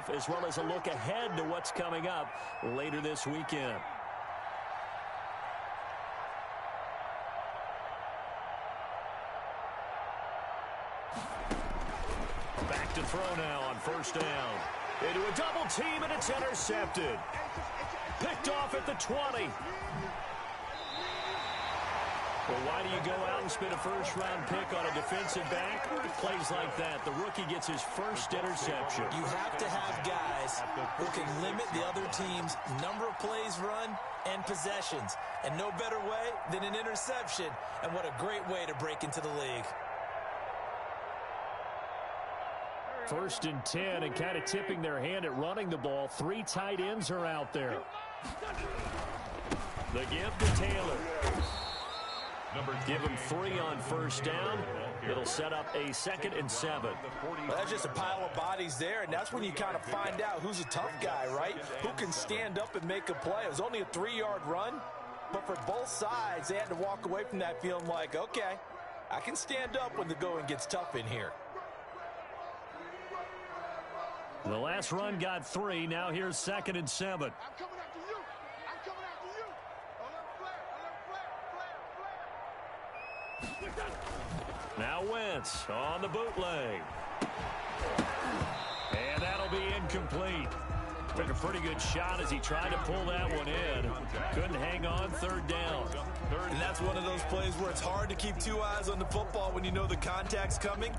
half, as well as a look ahead to what's coming up later this weekend. Back to throw now on first down. Into a double team, and it's intercepted. Picked off at the 20. Well, why do you go out and spend a first-round pick on a defensive back? Plays like that. The rookie gets his first interception. You have to have guys who can limit the other team's number of plays run and possessions. And no better way than an interception. And what a great way to break into the league. 1st and 10, and kind of tipping their hand at running the ball. 3 tight ends are out there. The give to Taylor. Give him 3 on first down. It'll set up a 2nd and 7. Well, that's just a pile of bodies there, and that's when you kind of find out who's a tough guy, right? Who can stand up and make a play. It was only a 3-yard run, but for both sides, they had to walk away from that feeling like, okay, I can stand up when the going gets tough in here. The last run got 3. Now here's 2nd and 7. I'm coming after you. I'm coming after you. Now Wentz on the bootleg. And that'll be incomplete. Took a pretty good shot as he tried to pull that one in. Couldn't hang on. 3rd down. And that's one of those plays where it's hard to keep 2 eyes on the football when you know the contact's coming,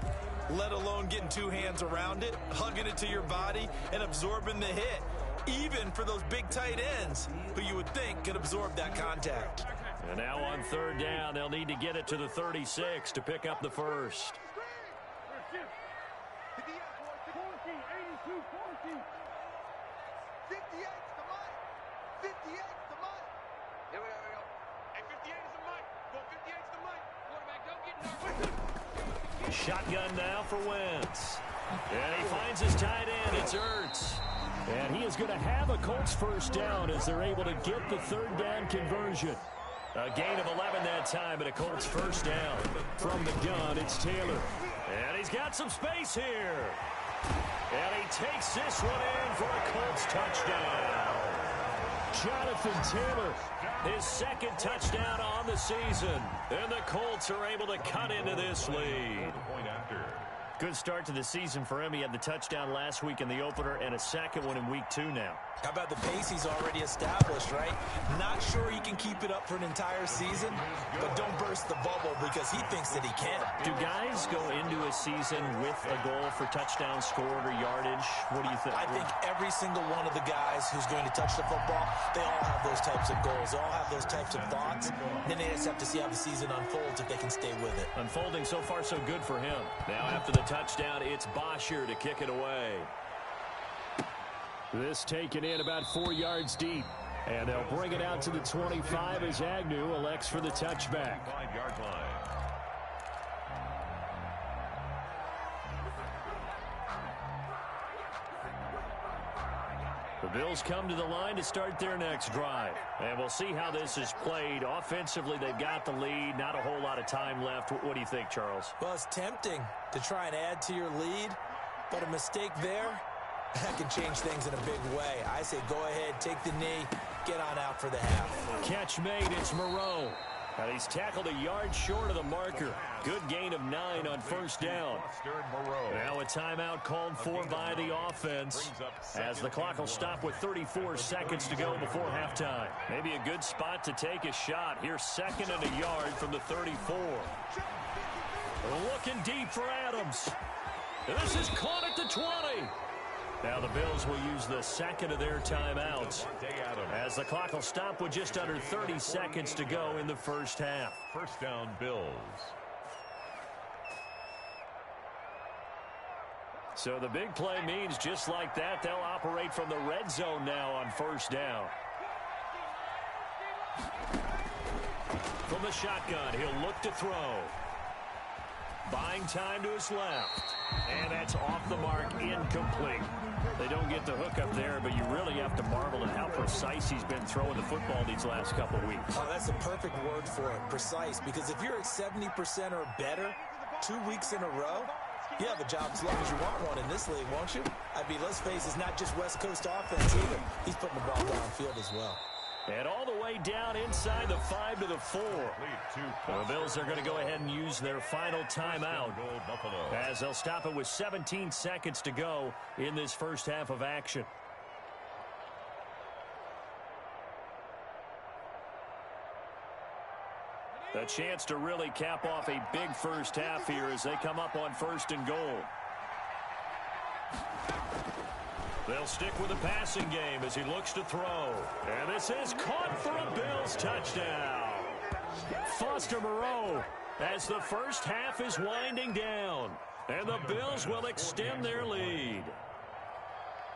let alone getting 2 hands around it, hugging it to your body, and absorbing the hit. Even for those big tight ends who you would think could absorb that contact. And now on 3rd down, they'll need to get it to the 36 to pick up the first. Shotgun now for Wentz. And he finds his tight end. It's Ertz. And he is going to have a Colts first down as they're able to get the 3rd down conversion. A gain of 11 that time, and a Colts first down. From the gun, it's Taylor. And he's got some space here. And he takes this one in for a Colts touchdown. Jonathan Taylor, his 2nd touchdown on the season. And the Colts are able to cut into this lead. Good start to the season for him. He had the touchdown last week in the opener and a 2nd one in week 2 now. How about the pace he's already established, right? Not sure he can keep it up for an entire season, but don't burst the bubble because he thinks that he can. Do guys go into a season with a goal for touchdown scored or yardage? What do you think? I think every single one of the guys who's going to touch the football, they all have those types of goals. They all have those types of thoughts. Then they just have to see how the season unfolds if they can stay with it. Unfolding so far so good for him. Now after the touchdown, it's Bosher to kick it away. This taken in about 4 yards deep. And they'll bring it out to the 25 as Agnew elects for the touchback. 5-yard line. The Bills come to the line to start their next drive. And we'll see how this is played. Offensively, they've got the lead. Not a whole lot of time left. What do you think, Charles? Well, it's tempting to try and add to your lead, but a mistake there, that can change things in a big way. I say go ahead, take the knee, get on out for the half. Catch made, it's Moreau. And he's tackled a yard short of the marker. Good gain of 9 on first down. Now a timeout called for by the offense as the clock will stop with 34 seconds to go before halftime. Maybe a good spot to take a shot. Here's 2nd and a yard from the 34. Looking deep for Adams. This is caught at the 20. Now the Bills will use the 2nd of their timeouts as the clock will stop with just under 30 seconds to go in the first half. First down, Bills. So the big play means just like that, they'll operate from the red zone now on first down. From the shotgun, he'll look to throw. Buying time to his left. And that's off the mark, incomplete. They don't get the hook up there, but you really have to marvel at how precise he's been throwing the football these last couple of weeks. Oh, that's the perfect word for it, precise. Because if you're at 70% or better 2 weeks in a row, You have a job as long as you want one in this league, won't you? I mean, let's face it, it's not just West Coast offense either. He's putting the ball downfield as well. And all the way down inside the 5 to the 4. The Bills are going to go ahead and use their final timeout as they'll stop it with 17 seconds to go in this first half of action. A chance to really cap off a big first half here as they come up on 1st and goal. They'll stick with the passing game as he looks to throw. And this is caught for a Bills touchdown. Foster Moreau as the first half is winding down. And the Bills will extend their lead.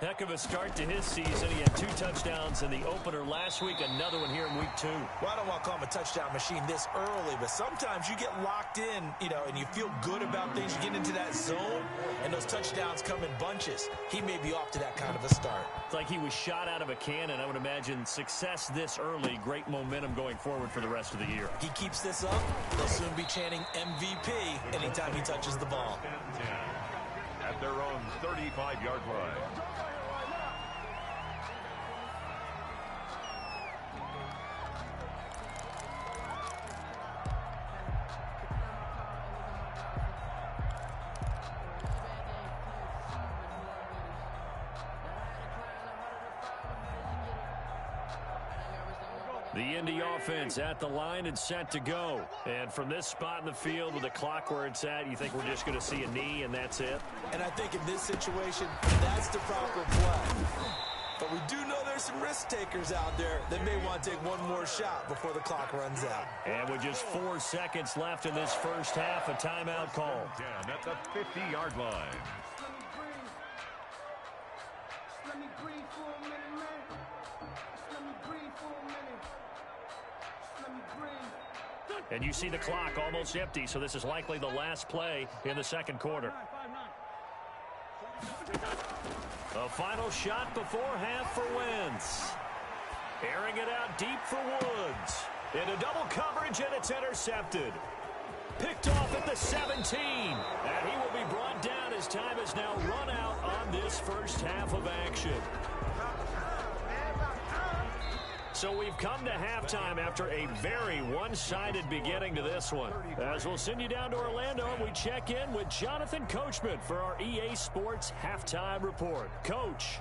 Heck of a start to his season. He had 2 touchdowns in the opener last week, another one here in week 2. Well, I don't want to call him a touchdown machine this early, but sometimes you get locked in, and you feel good about things. You get into that zone, and those touchdowns come in bunches. He may be off to that kind of a start. It's like he was shot out of a cannon. I would imagine success this early, great momentum going forward for the rest of the year. He keeps this up, they'll soon be chanting MVP anytime he touches the ball. At their own 35-yard line. The Indy offense at the line and set to go. And from this spot in the field with the clock where it's at, you think we're just going to see a knee and that's it? And I think in this situation, that's the proper play. But we do know there's some risk takers out there that may want to take one more shot before the clock runs out. And with just 4 seconds left in this first half, a timeout call. Down at the 50-yard line. Let me breathe for a minute, man. Let me breathe for a minute. Let me breathe. And you see the clock almost empty, so this is likely the last play in the second quarter. A final shot before half for Wentz. Airing it out deep for Woods. Into double coverage, and it's intercepted. Picked off at the 17. And he will be brought down as time has now run out on this first half of action. So we've come to halftime after a very one-sided beginning to this one. As we'll send you down to Orlando, and we check in with Jonathan Coachman for our EA Sports Halftime Report. Coach.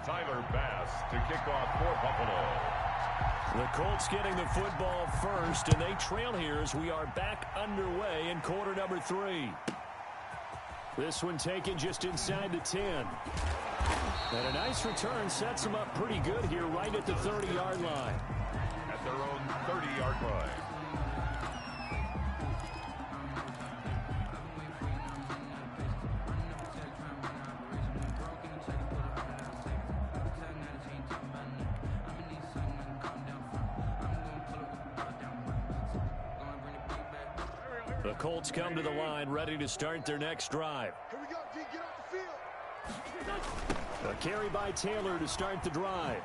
Tyler Bass to kick off for Buffalo. The Colts getting the football first, and they trail here as we are back underway in quarter number 3. This one taken just inside the 10. And a nice return sets them up pretty good here right at the 30-yard line. At their own 30-yard line. The Colts come to the line ready to start their next drive. Here we go, D. Get off the field. A carry by Taylor to start the drive.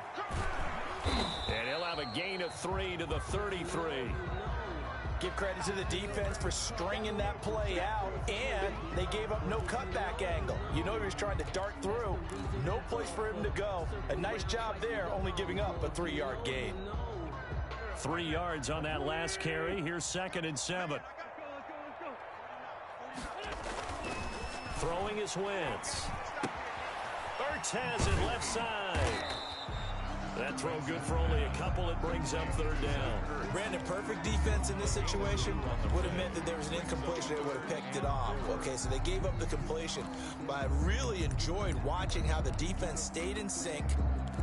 And he'll have a gain of 3 to the 33. Give credit to the defense for stringing that play out, and they gave up no cutback angle. You know he was trying to dart through. No place for him to go. A nice job there, only giving up a 3-yard gain. 3 yards on that last carry. Here's 2nd and 7. Throwing is Wentz. Ertz has it left side. That throw good for only a couple. It brings up 3rd down. Brandon, perfect defense in this situation would have meant that there was an incompletion. They would have picked it off. Okay, so they gave up the completion. But I really enjoyed watching how the defense stayed in sync,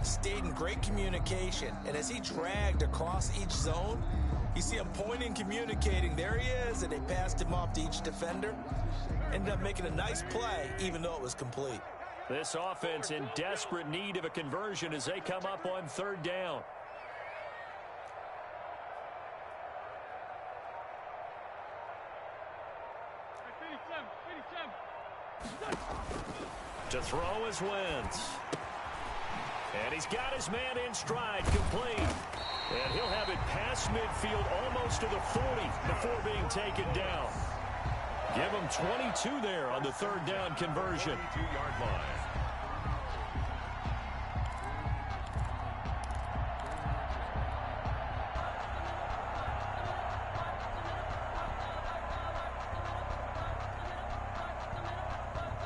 stayed in great communication. And as he dragged across each zone, you see him pointing, communicating. There he is, and they passed him off to each defender. Ended up making a nice play, even though it was complete. This offense in desperate need of a conversion as they come up on 3rd down. To throw is Wentz. And he's got his man in stride, complete. And he'll have it past midfield almost to the 40 before being taken down. Give him 22 there on the third down conversion. 22-yard line.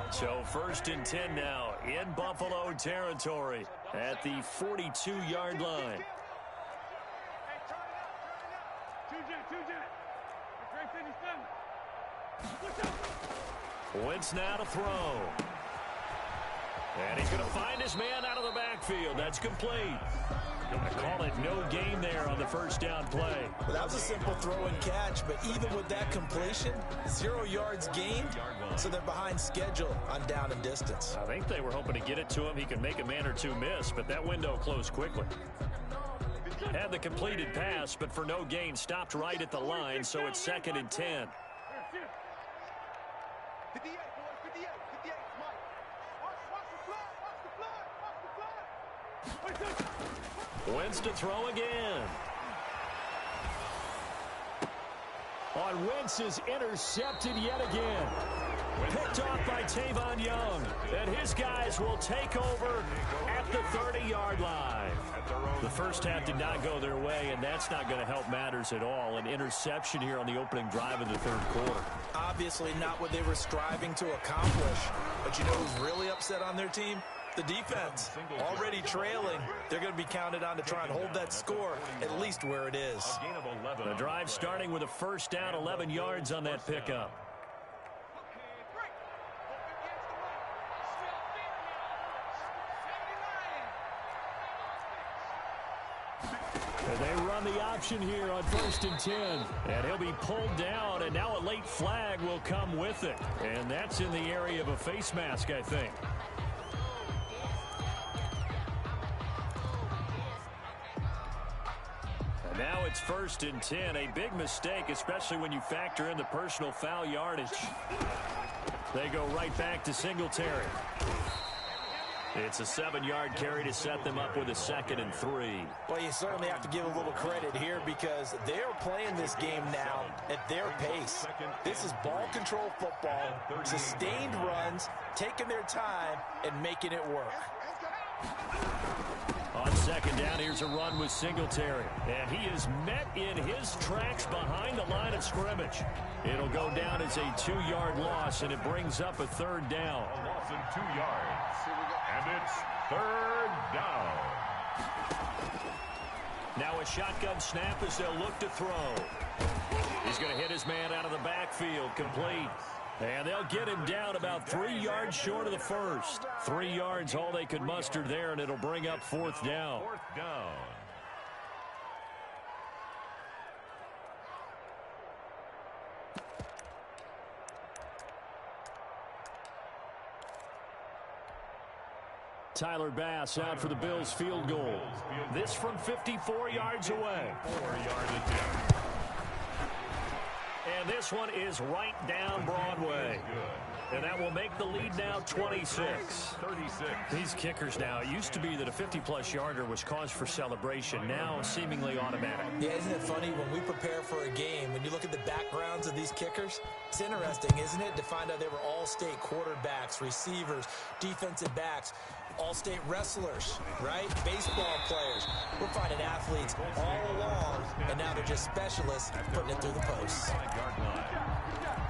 So 1st and 10 now in Buffalo territory at the 42-yard line. Wentz now to throw. And he's going to find his man out of the backfield. That's complete. I call it no gain there on the first down play. Well, that was a simple throw and catch, but even with that completion, 0 yards gained, so they're behind schedule on down and distance. I think they were hoping to get it to him. He can make a man or two miss, but that window closed quickly. Had the completed pass, but for no gain, stopped right at the line, so it's 2nd and 10. Wentz to throw again. On Wentz is intercepted yet again. Picked off by Tavon Young. And his guys will take over at the 30-yard line. The first half did not go their way, and that's not going to help matters at all. An interception here on the opening drive of the third quarter. Obviously not what they were striving to accomplish. But you know who's really upset on their team? The defense. Already trailing. They're going to be counted on to try and hold that score at least where it is. The drive starting with a first down, 11 yards on that pickup. And they run the option here on 1st and 10. And he'll be pulled down, and now a late flag will come with it. And that's in the area of a face mask, I think. Now it's 1st and 10. A big mistake, especially when you factor in the personal foul yardage. They go right back to Singletary. It's a 7-yard carry to set them up with a 2nd and 3. Well, you certainly have to give a little credit here because they're playing this game now at their pace. This is ball control football, sustained runs, taking their time, and making it work. On 2nd down, here's a run with Singletary. And he is met in his tracks behind the line of scrimmage. It'll go down as a 2-yard loss, and it brings up a 3rd down. A loss of 2 yards. And it's 3rd down. Now a shotgun snap as they'll look to throw. He's going to hit his man out of the backfield, complete. And they'll get him down about 3 yards short of the first. 3 yards all they could muster there, and it'll bring up 4th down. 4th down. Tyler Bass out for the Bills field goal. This from 54 yards away. 4-yard attempt. And this one is right down Broadway. And that will make the lead now 26. 36. These kickers now, it used to be that a 50-plus yarder was cause for celebration. Now seemingly automatic. Yeah, isn't it funny when we prepare for a game, when you look at the backgrounds of these kickers, it's interesting, isn't it, to find out they were all-state quarterbacks, receivers, defensive backs, all-state wrestlers, right? Baseball players. We're finding athletes all along, and now they're just specialists putting it through the posts. 5-yard line.